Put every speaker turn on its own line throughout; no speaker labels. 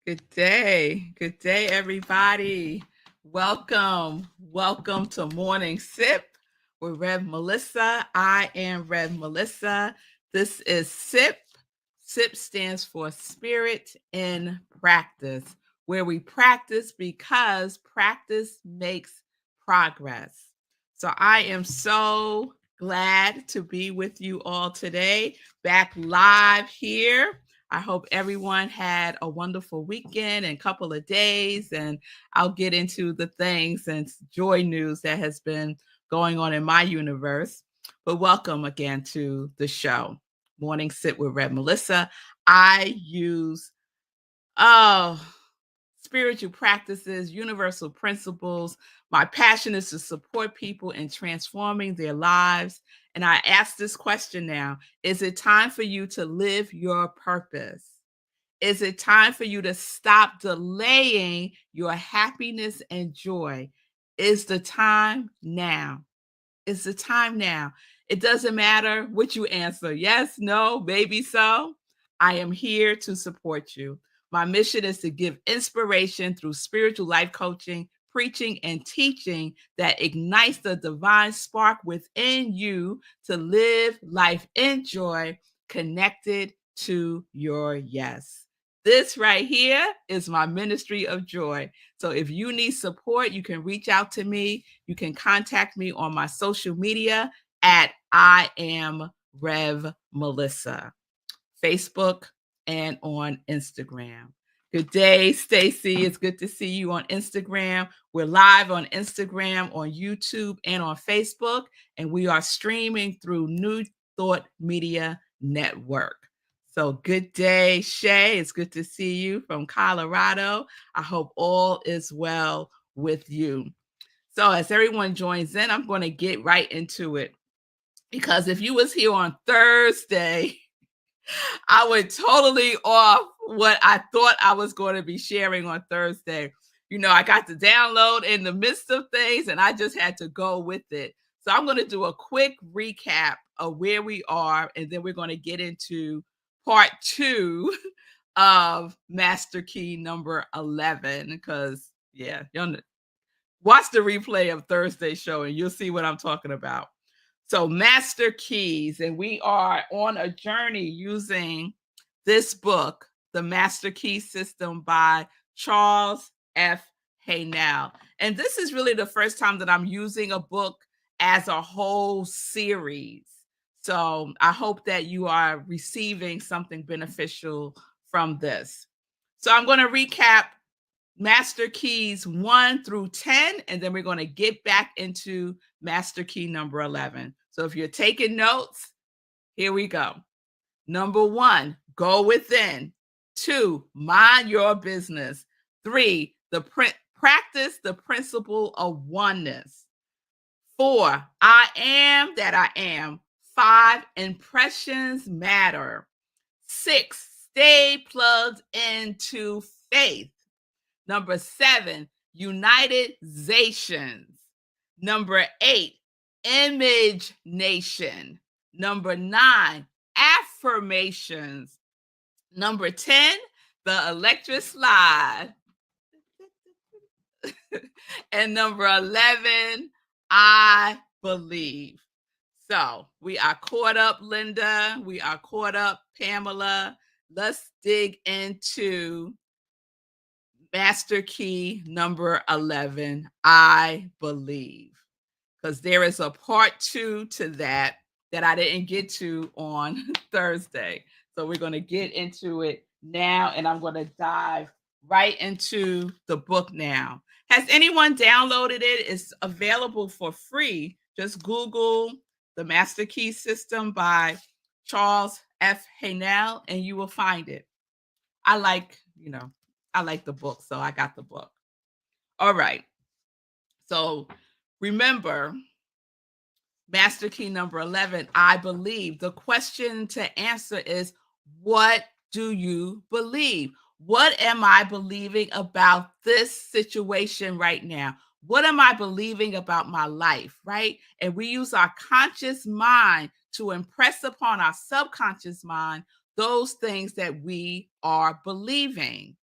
Good day. Good day, everybody. Welcome to Morning Sip with Rev Melissa. I am Rev Melissa. This is SIP. SIP stands for Spirit in Practice, where we practice because practice makes progress. So I am so glad to be with you all today, back live here. I hope everyone had a wonderful weekend and couple of days, and I'll get into the things and joy news that has been going on in my universe. But welcome again to the show, Morning Sit with Rev Melissa. I use spiritual practices, universal principles. My passion is to support people in transforming their lives. And I ask this question now: is it time for you to live your purpose? Is it time for you to stop delaying your happiness and joy? Is the time now? Is the time now? It doesn't matter what you answer. Yes, no, maybe so. I am here to support you. My mission is to give inspiration through spiritual life coaching, preaching, and teaching that ignites the divine spark within you to live life in joy, connected to your yes. This right here is my ministry of joy. So if you need support, you can reach out to me. You can contact me on my social media at I am Rev Melissa, Facebook and on Instagram. Good day, Stacy. It's good to see you on Instagram. We're live on Instagram, on YouTube, and on Facebook, and we are streaming through New Thought Media Network. So good day, Shay. It's good to see you from Colorado. I hope all is well with you. So as everyone joins in, I'm going to get right into it, because if you was here on Thursday, I went totally off what I thought I was going to be sharing on Thursday. You know, I got the download in the midst of things and I just had to go with it. So I'm going to do a quick recap of where we are, and then we're going to get into part 2 of Master Key number 11, because you'll watch the replay of Thursday's show and you'll see what I'm talking about. So Master Keys, and we are on a journey using this book, The Master Key System by Charles F. Haynell. And this is really the first time that I'm using a book as a whole series. So I hope that you are receiving something beneficial from this. So I'm going to recap Master Keys 1 through 10, and then we're going to get back into Master Key number 11. So if you're taking notes, here we go. Number 1, go within. 2, mind your business. 3, practice the principle of oneness. 4, I am that I am. 5, impressions matter. 6, stay plugged into faith. Number 7, unitizations. Number 8, image nation. Number 9, affirmations. Number 10, the electric slide. And number 11, I believe. So we are caught up, Linda. We are caught up, Pamela. Let's dig into Master Key number 11, I believe, because there is a part 2 to that I didn't get to on Thursday. So we're going to get into it now, and I'm going to dive right into the book now. Has anyone downloaded it? It's available for free. Just Google The Master Key System by Charles F. Haynell, and you will find it. I like the book, so I got the book. All right. So remember, Master Key number 11, I believe. The question to answer is, what do you believe? What am I believing about this situation right now? What am I believing about my life, right? And we use our conscious mind to impress upon our subconscious mind those things that we are believing.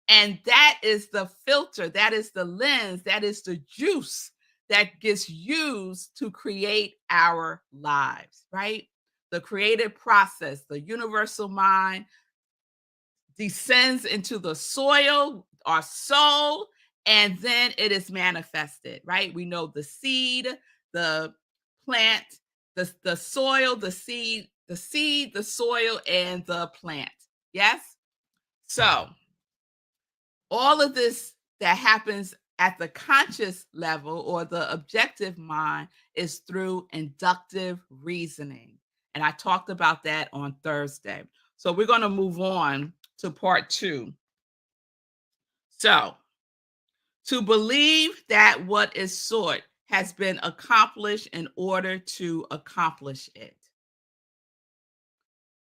And that is the filter, that is the lens, that is the juice that gets used to create our lives, right? The creative process, the universal mind descends into the soil, our soul, and then it is manifested, right? We know the seed, the plant, the soil, the soil, and the plant. Yes? So, all of this that happens at the conscious level or the objective mind is through inductive reasoning. And I talked about that on Thursday. So we're going to move on to part 2. So, to believe that what is sought has been accomplished in order to accomplish it.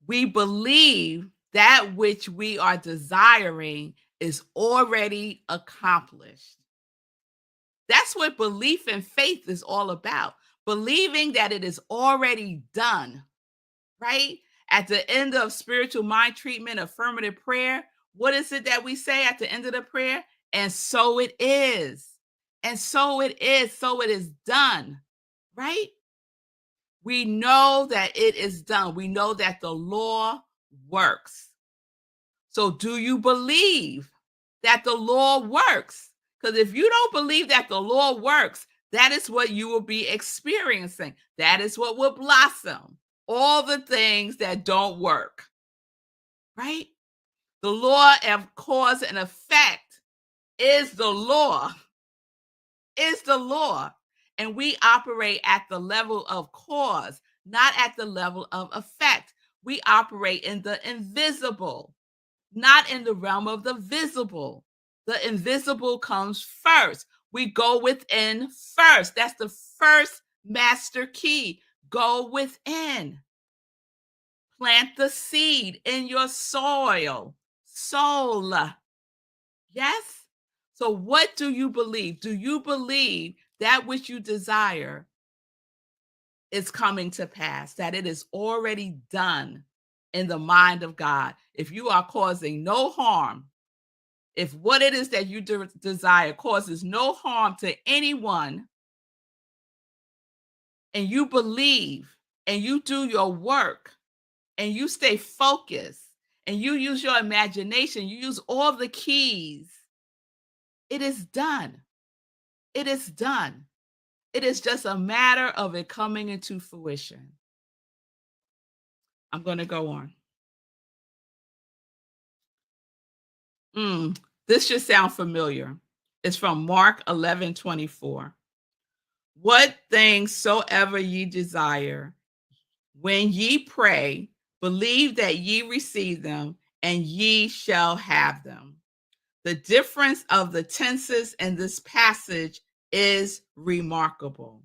We believe that which we are desiring is already accomplished. That's what belief and faith is all about. Believing that it is already done, right? At the end of spiritual mind treatment, affirmative prayer, what is it that we say at the end of the prayer? And so it is. And so it is. So it is done, right? We know that it is done. We know that the law works. So do you believe that the law works? Because if you don't believe that the law works, that is what you will be experiencing. That is what will blossom. All the things that don't work, right? The law of cause and effect is the law, is the law. And we operate at the level of cause, not at the level of effect. We operate in the invisible, not in the realm of the visible. The invisible comes first. We go within first. That's the first master key. Go within. Plant the seed in your soil. Soul. Yes? So, what do you believe? Do you believe that which you desire is coming to pass, that it is already done in the mind of God? If you are causing no harm, if what it is that you desire causes no harm to anyone, and you believe and you do your work and you stay focused and you use your imagination, you use all the keys, it is done. It is done. It is just a matter of it coming into fruition. I'm going to go on. This should sound familiar. It's from Mark 11:24. What things soever ye desire, when ye pray, believe that ye receive them, and ye shall have them. The difference of the tenses in this passage is remarkable.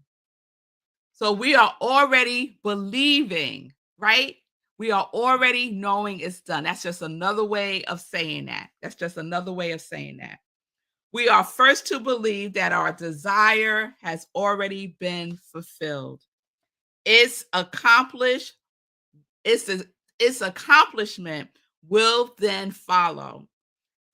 So we are already believing, right? We are already knowing it's done. That's just another way of saying that. That's just another way of saying that. We are first to believe that our desire has already been fulfilled. It's accomplished. Its accomplishment will then follow.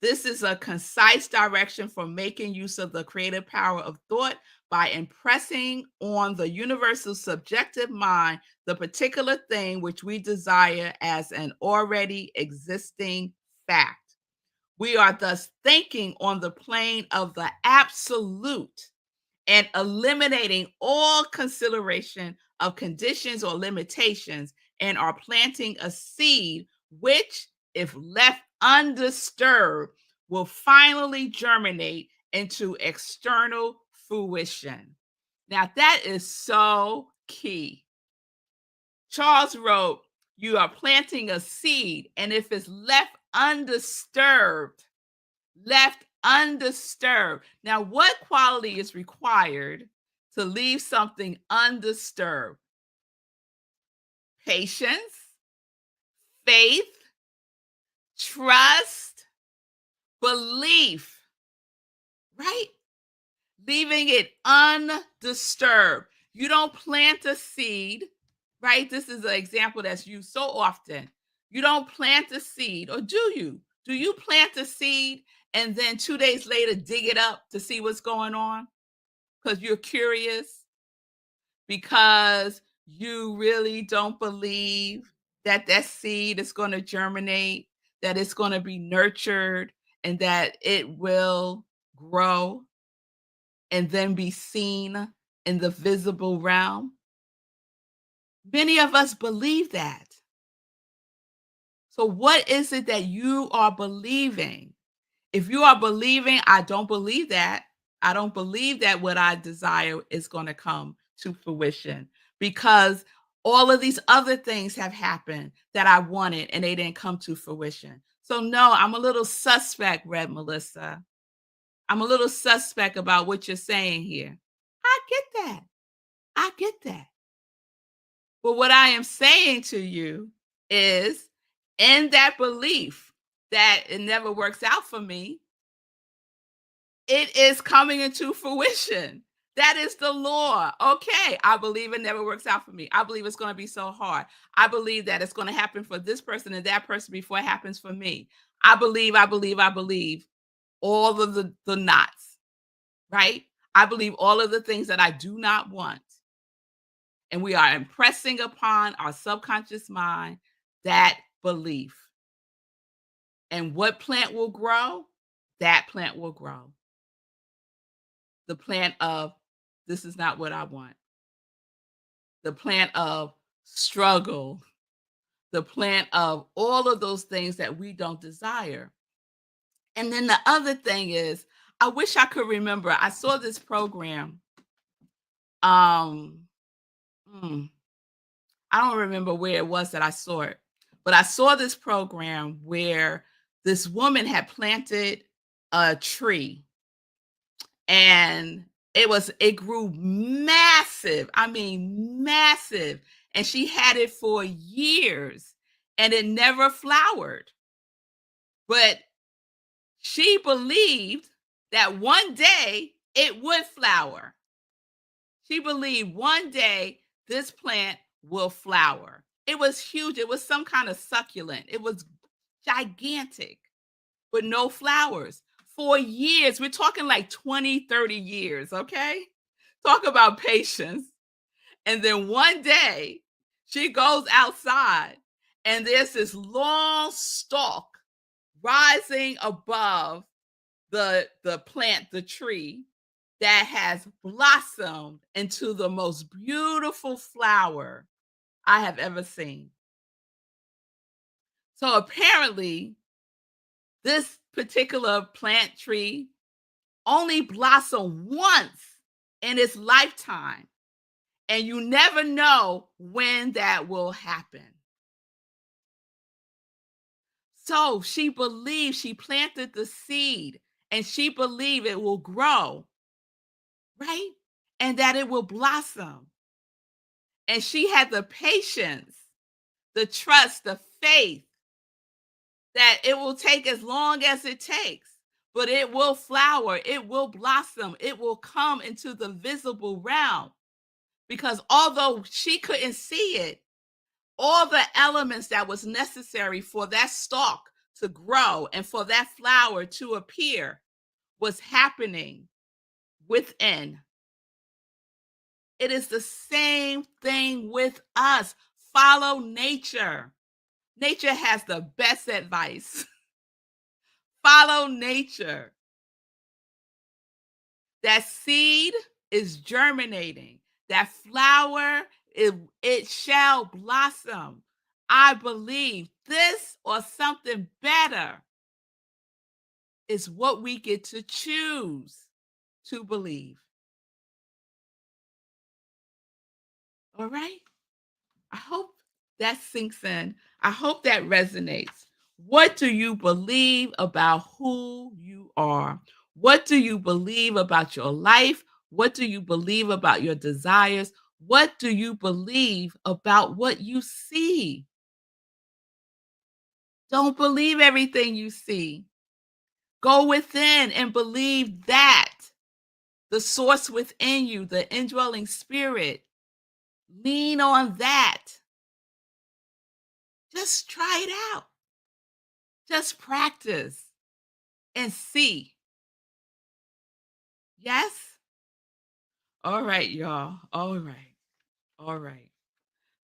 This is a concise direction for making use of the creative power of thought by impressing on the universal subjective mind the particular thing which we desire as an already existing fact. We are thus thinking on the plane of the absolute and eliminating all consideration of conditions or limitations, and are planting a seed which, if left undisturbed, will finally germinate into external fruition. Now, that is so key. Charles wrote, you are planting a seed, and if it's left undisturbed, left undisturbed. Now, what quality is required to leave something undisturbed? Patience, faith, trust, belief, right? Leaving it undisturbed. You don't plant a seed, right? This is an example that's used so often. You don't plant a seed, or do you? Do you plant a seed and then 2 days later dig it up to see what's going on? Because you're curious, because you really don't believe that that seed is going to germinate, that it's going to be nurtured, and that it will grow and then be seen in the visible realm. Many of us believe that. So, what is it that you are believing? If you are believing, I don't believe that. I don't believe that what I desire is going to come to fruition, because all of these other things have happened that I wanted and they didn't come to fruition. So, no, I'm a little suspect, Rev Melissa. I'm a little suspect about what you're saying here. I get that. I get that. But what I am saying to you is, in that belief that it never works out for me, it is coming into fruition. That is the law. Okay, I believe it never works out for me. I believe it's going to be so hard. I believe that it's going to happen for this person and that person before it happens for me. I believe all of the knots, right? I believe all of the things that I do not want. And we are impressing upon our subconscious mind that belief. And what plant will grow? That plant will grow. The plant of, this is not what I want. The plant of struggle. The plant of all of those things that we don't desire. And then the other thing is, I wish I could remember. I saw this program. Um, hmm, I don't remember where it was that I saw it, but I saw this program where this woman had planted a tree, and it grew massive. I mean, massive. And she had it for years and it never flowered. But she believed that one day it would flower. She believed one day this plant will flower. It was huge. It was some kind of succulent. It was gigantic, but no flowers for years. We're talking like 20, 30 years, okay? Talk about patience. And then one day she goes outside and there's this long stalk rising above the plant, the tree, that has blossomed into the most beautiful flower I have ever seen. So apparently, this particular plant tree only blossomed once in its lifetime, and you never know when that will happen. So she believed, she planted the seed, and she believed it will grow, right? And that it will blossom. And she had the patience, the trust, the faith that it will take as long as it takes, but it will flower, it will blossom, it will come into the visible realm. Because although she couldn't see it, all the elements that was necessary for that stalk to grow and for that flower to appear was happening within. It is the same thing with us. Follow nature. Nature has the best advice. Follow nature. That seed is germinating. That flower, it shall blossom. I believe this or something better is what we get to choose to believe. All right? I hope that sinks in. I hope that resonates. What do you believe about who you are? What do you believe about your life? What do you believe about your desires? What do you believe about what you see? Don't believe everything you see. Go within and believe that the source within you, the indwelling spirit, lean on that. Just try it out. Just practice and see. Yes? All right, y'all. All right. All right.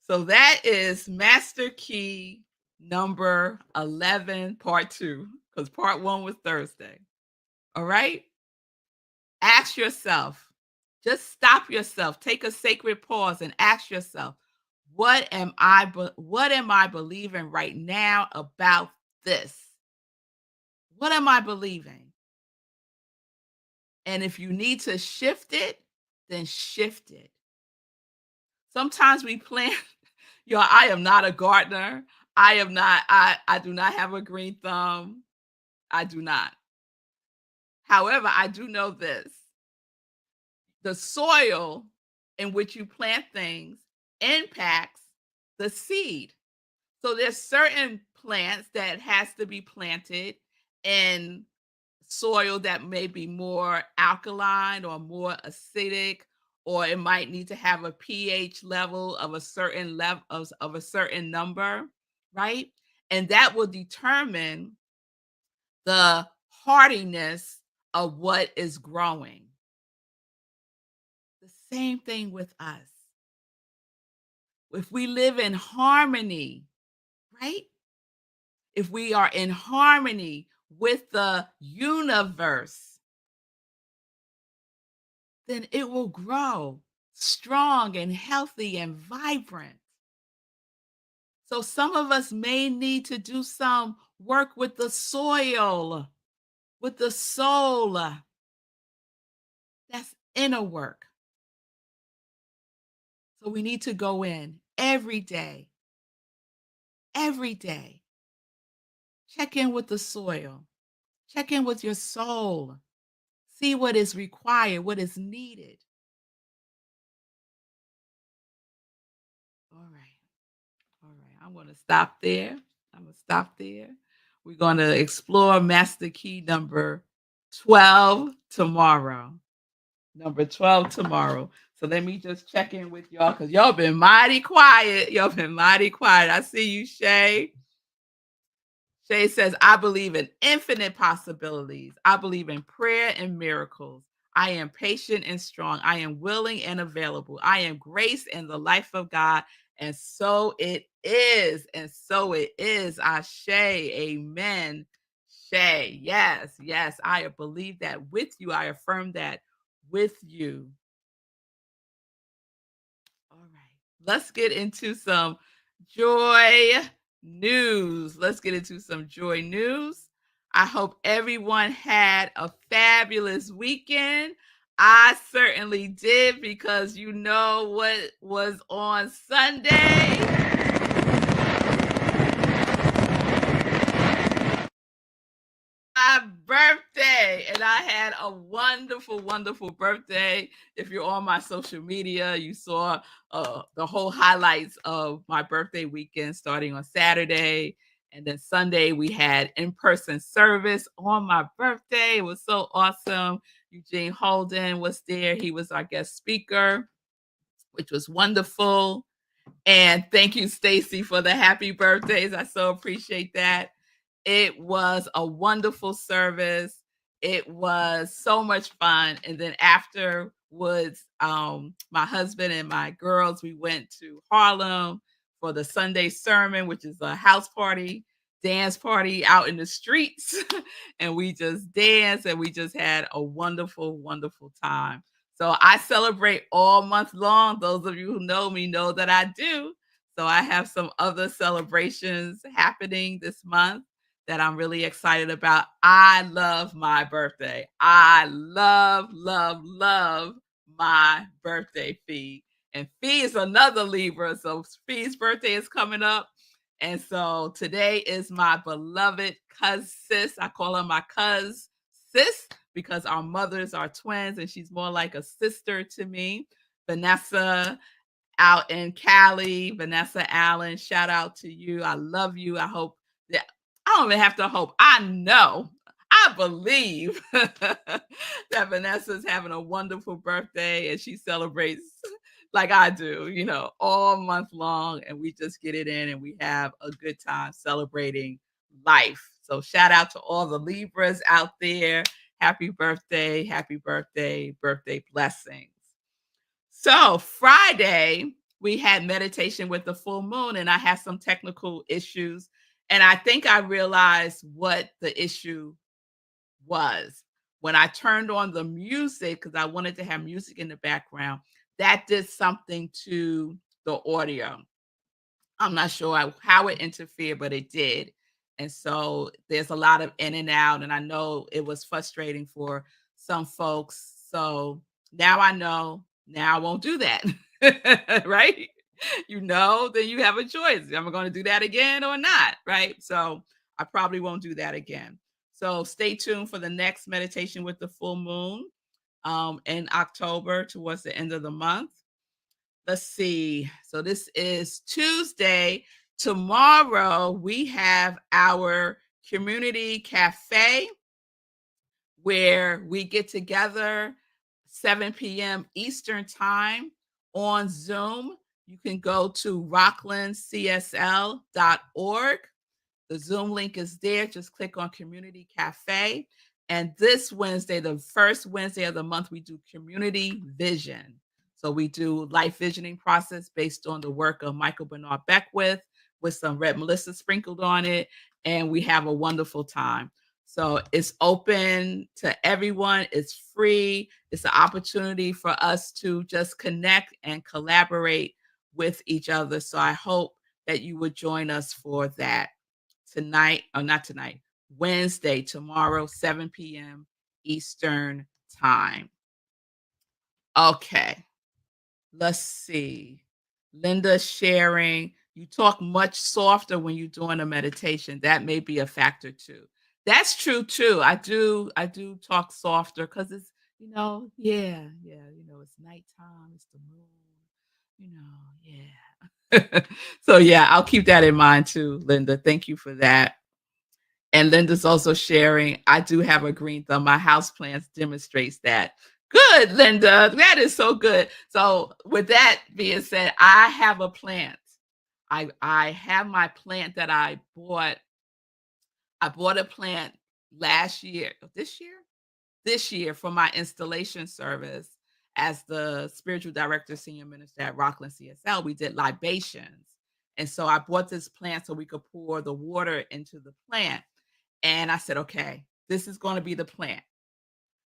So that is Master Key number 11, part 2, because part 1 was Thursday. All right? Ask yourself, just stop yourself, take a sacred pause and ask yourself, what am I believing right now about this? What am I believing? And if you need to shift it, then shift it. Sometimes we plan, I am not a gardener. I do not have a green thumb. I do not. However, I do know this. The soil in which you plant things impacts the seed. So there's certain plants that has to be planted in soil that may be more alkaline or more acidic, or it might need to have a pH level of a certain level of a certain number, right? And that will determine the hardiness of what is growing. The same thing with us. If we live in harmony, right? If we are in harmony with the universe, then it will grow strong and healthy and vibrant. So some of us may need to do some work with the soil, with the soul. That's inner work. So we need to go in every day. Check in with the soil. Check in with your soul. See what is required, what is needed. All right. All right. I'm going to stop there. I'm going to stop there. We're going to explore Master Key number 12 tomorrow. Number 12 tomorrow. So let me just check in with y'all because y'all been mighty quiet. Y'all been mighty quiet. I see you, Shay. Shay says, I believe in infinite possibilities. I believe in prayer and miracles. I am patient and strong. I am willing and available. I am grace in the life of God. And so it is. And so it is. Ashe. Amen. Shay. Yes. Yes. I believe that with you. I affirm that with you. All right. Let's get into some joy news. Let's get into some joy news. I hope everyone had a fabulous weekend. I certainly did because you know what was on Sunday? My birthday, and I had a wonderful, wonderful birthday. If you're on my social media, you saw the whole highlights of my birthday weekend starting on Saturday. And then Sunday, we had in-person service on my birthday. It was so awesome. Eugene Holden was there. He was our guest speaker, which was wonderful. And thank you, Stacy, for the happy birthdays. I so appreciate that. It was a wonderful service. It was so much fun. And then afterwards, my husband and my girls, we went to Harlem for the Sunday sermon, which is a house party, dance party out in the streets. And we just danced and we just had a wonderful, wonderful time. So I celebrate all month long. Those of you who know me know that I do. So I have some other celebrations happening this month that I'm really excited about. I love my birthday. I love, love, love my birthday, Fee. And Fee is another Libra. So Fee's birthday is coming up. And so today is my beloved cuz sis. I call her my cuz sis because our mothers are twins and she's more like a sister to me. Vanessa out in Cali, Vanessa Allen, shout out to you. I love you. I hope that don't even have to hope. I know, I believe that Vanessa's having a wonderful birthday and she celebrates like I do, all month long. And we just get it in and we have a good time celebrating life. So shout out to all the Libras out there. Happy birthday, birthday blessings. So Friday, we had meditation with the full moon, and I had some technical issues. And I think I realized what the issue was. When I turned on the music, because I wanted to have music in the background, that did something to the audio. I'm not sure how it interfered, but it did. And so there's a lot of in and out, and I know it was frustrating for some folks. So now I know, now I won't do that. Right? Then you have a choice. Am I going to do that again or not? Right? So I probably won't do that again. So stay tuned for the next meditation with the full moon in October towards the end of the month. Let's see. So this is Tuesday. Tomorrow we have our community cafe where we get together 7 p.m. Eastern time on Zoom. You can go to rocklandcsl.org. The Zoom link is there. Just click on Community Cafe. And this Wednesday, the first Wednesday of the month, we do Community Vision. So we do life visioning process based on the work of Michael Bernard Beckwith with some Rev Melissa sprinkled on it. And we have a wonderful time. So it's open to everyone. It's free. It's an opportunity for us to just connect and collaborate with each other. So I hope that you would join us for that tonight, or not tonight, Wednesday, tomorrow, 7 p.m. Eastern time. Okay, let's see. Linda sharing, you talk much softer when you're doing a meditation. That may be a factor too. That's true too. I do talk softer because it's, it's nighttime, it's the moon, yeah. So yeah, I'll keep that in mind too, Linda. Thank you for that. And Linda's also sharing, I do have a green thumb. My house plants demonstrates that. Good, Linda. That is so good. So with that being said, I have a plant. I have my plant that I bought. I bought a plant last year. This year for my installation service as the spiritual director, senior minister at Rockland CSL. We did libations. And so I bought this plant so we could pour the water into the plant. And I said, okay, this is going to be the plant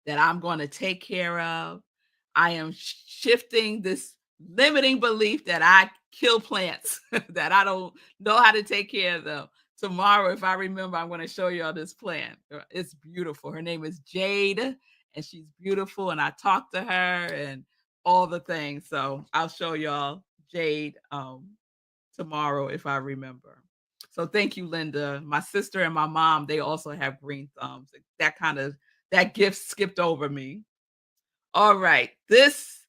that I'm going to take care of. I am shifting this limiting belief that I kill plants, that I don't know how to take care of them. Tomorrow, if I remember, I'm going to show y'all this plant. It's beautiful. Her name is Jade, and she's beautiful. And I talked to her and all the things. So I'll show y'all Jade tomorrow if I remember. So thank you, Linda. My sister and my mom, they also have green thumbs. That gift skipped over me. All right. This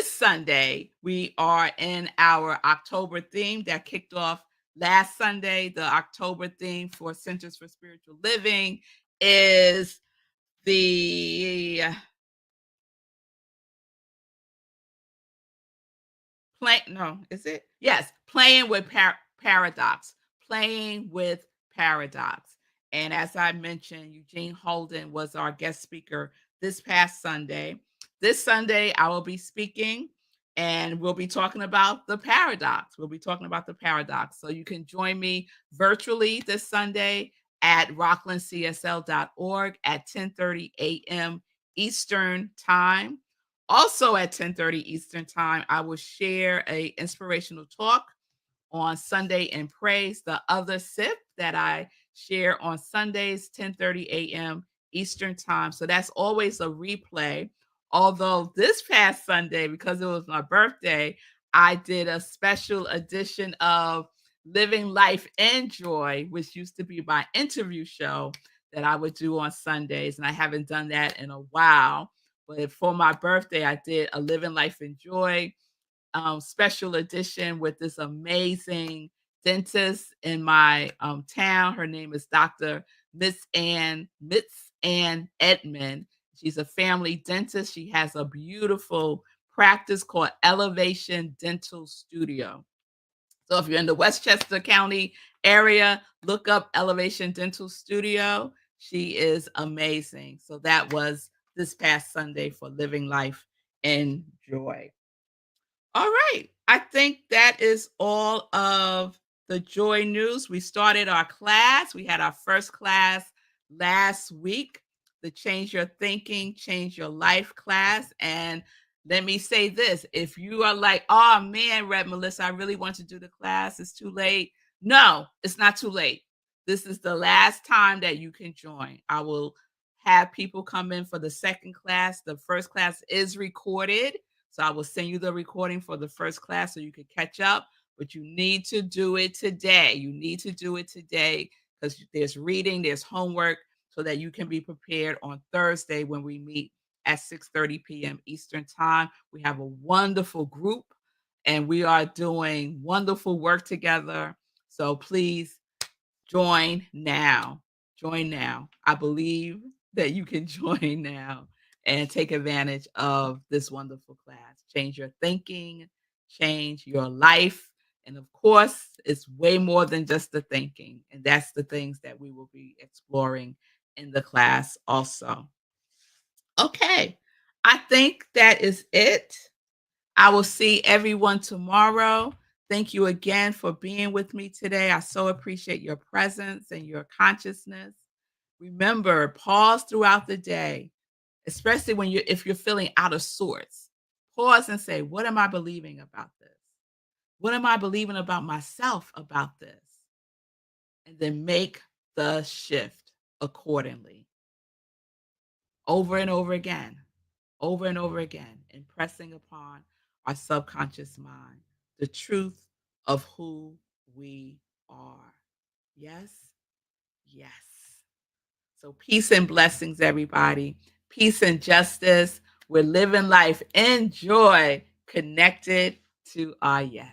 Sunday, we are in our October theme that kicked off last Sunday. The October theme for Centers for Spiritual Living is the is it? Yes, playing with paradox. Playing with paradox. And as I mentioned, Eugene Holden was our guest speaker this past Sunday. This Sunday, I will be speaking and we'll be talking about the paradox. We'll be talking about the paradox. So you can join me virtually this Sunday at rocklandcsl.org at 10:30 a.m. Eastern Time. Also at 10:30 Eastern Time, I will share a inspirational talk on Sunday in Praise, the other sip that I share on Sundays, 10:30 a.m. Eastern Time. So that's always a replay. Although this past Sunday, because it was my birthday, I did a special edition of Living Life in Joy, which used to be my interview show that I would do on Sundays. And I haven't done that in a while. But for my birthday, I did a Living Life in Joy special edition with this amazing dentist in my town. Her name is Dr. Miss Ann Edmond. She's a family dentist. She has a beautiful practice called Elevation Dental Studio. So if you're in the Westchester County area, look up Elevation Dental Studio. She is amazing. So that was this past Sunday for Living Life in Joy. All right. I think that is all of the joy news. We started our class. We had our first class last week, the Change Your Thinking, Change Your Life class. And let me say this, if you are like, oh man, Rev Melissa, I really want to do the class, it's too late. No, it's not too late. This is the last time that you can join. I will have people come in for the second class. The first class is recorded, so I will send you the recording for the first class so you can catch up, but you need to do it today. You need to do it today because there's reading, there's homework, so that you can be prepared on Thursday when we meet at 6:30 p.m. Eastern Time. We have a wonderful group and we are doing wonderful work together. So please join now. Join now. I believe that you can join now and take advantage of this wonderful class. Change your thinking, change your life. And of course, it's way more than just the thinking. And that's the things that we will be exploring in the class also. Okay. I think that is it. I will see everyone tomorrow. Thank you again for being with me today. I so appreciate your presence and your consciousness. Remember, pause throughout the day, especially when if you're feeling out of sorts. Pause and say, what am I believing about this? What am I believing about myself about this? And then make the shift accordingly. Over and over again, over and over again, impressing upon our subconscious mind the truth of who we are. Yes, yes. So, peace and blessings, everybody. Peace and justice. We're living life in joy, connected to our yes.